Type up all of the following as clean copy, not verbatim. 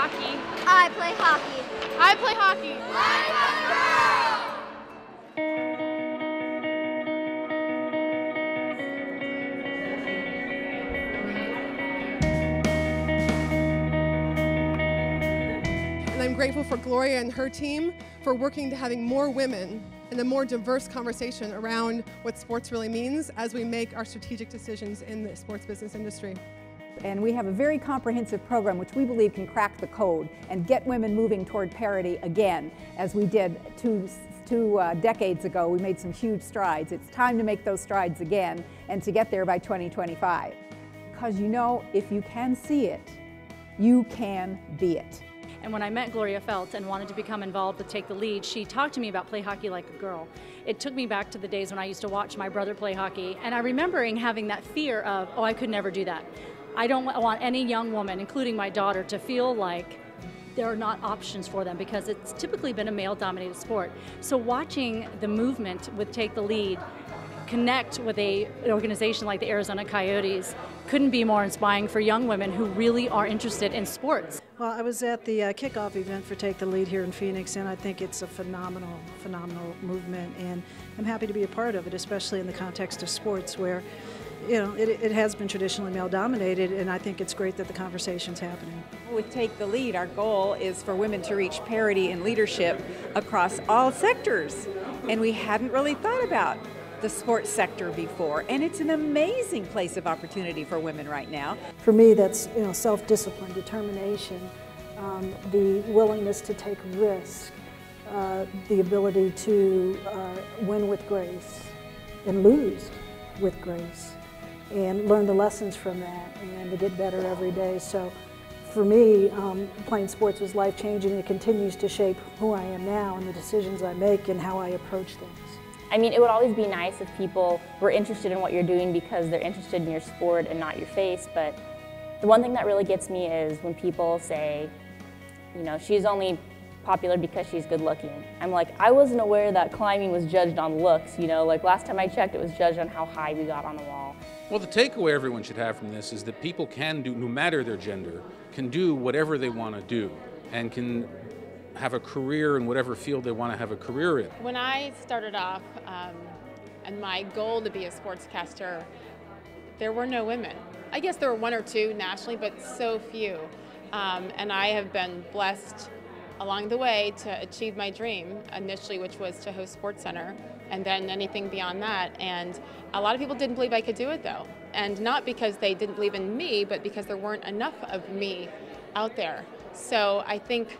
hockey. I play hockey. I play hockey. And I'm grateful for Gloria and her team for working to having more women and a more diverse conversation around what sports really means as we make our strategic decisions in the sports business industry. And we have a very comprehensive program which we believe can crack the code and get women moving toward parity again, as we did two decades ago. We made some huge strides. It's time to make those strides again and to get there by 2025. Because you know, if you can see it, you can be it. And when I met Gloria Feldt and wanted to become involved with Take the Lead, she talked to me about play hockey like a girl. It took me back to the days when I used to watch my brother play hockey, and I remembering having that fear of, oh, I could never do that. I don't want any young woman, including my daughter, to feel like there are not options for them because it's typically been a male-dominated sport. So watching the movement with Take the Lead connect with an organization like the Arizona Coyotes couldn't be more inspiring for young women who really are interested in sports. Well, I was at the kickoff event for Take the Lead here in Phoenix, and I think it's a phenomenal movement, and I'm happy to be a part of it, especially in the context of sports where, you know, it has been traditionally male-dominated, and I think it's great that the conversation's happening. With Take the Lead, our goal is for women to reach parity in leadership across all sectors, and we hadn't really thought about the sports sector before, and it's an amazing place of opportunity for women right now. For me, that's, you know, self-discipline, determination, the willingness to take risk, the ability to win with grace and lose with grace, and learn the lessons from that and to get better every day. So for me, playing sports was life-changing, and it continues to shape who I am now and the decisions I make and how I approach things. I mean, it would always be nice if people were interested in what you're doing because they're interested in your sport and not your face, but the one thing that really gets me is when people say, you know, she's only popular because she's good looking. I'm like, I wasn't aware that climbing was judged on looks, you know, like last time I checked it was judged on how high we got on the wall. Well, the takeaway everyone should have from this is that people can do, no matter their gender, can do whatever they want to do and can have a career in whatever field they want to have a career in. When I started off, and my goal to be a sportscaster, there were no women. I guess there were one or two nationally, but so few. And I have been blessed along the way to achieve my dream initially, which was to host Sportscenter, and then anything beyond that. And a lot of people didn't believe I could do it though. And not because they didn't believe in me, but because there weren't enough of me out there. So I think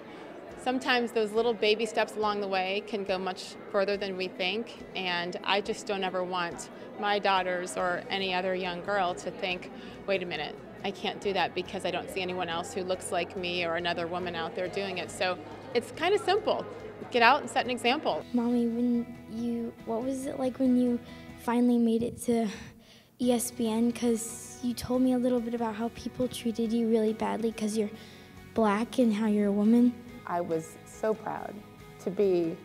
sometimes those little baby steps along the way can go much further than we think, and I just don't ever want my daughters or any other young girl to think, wait a minute, I can't do that because I don't see anyone else who looks like me or another woman out there doing it. So it's kind of simple. Get out and set an example. Mommy, what was it like when you finally made it to ESPN? Because you told me a little bit about how people treated you really badly because you're black and how you're a woman. I was so proud to be,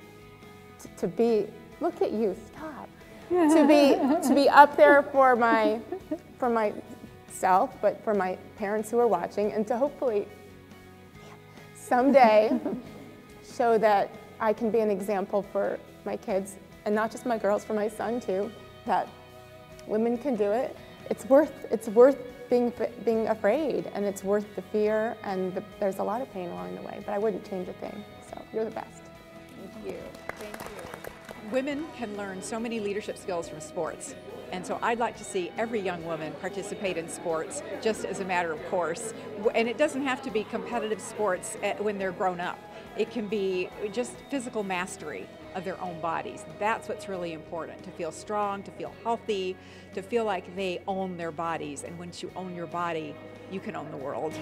look at you, stop. to be up there for myself, but for my parents who are watching, and to hopefully someday show that I can be an example for my kids, and not just my girls, for my son too, that women can do it. It's worth being afraid, and it's worth the fear, and there's a lot of pain along the way, but I wouldn't change a thing. So you're the best. Thank you. Thank you. Women can learn so many leadership skills from sports, and so I'd like to see every young woman participate in sports just as a matter of course. And it doesn't have to be competitive sports when they're grown up. It can be just physical mastery of their own bodies. That's what's really important, to feel strong, to feel healthy, to feel like they own their bodies. And once you own your body, you can own the world.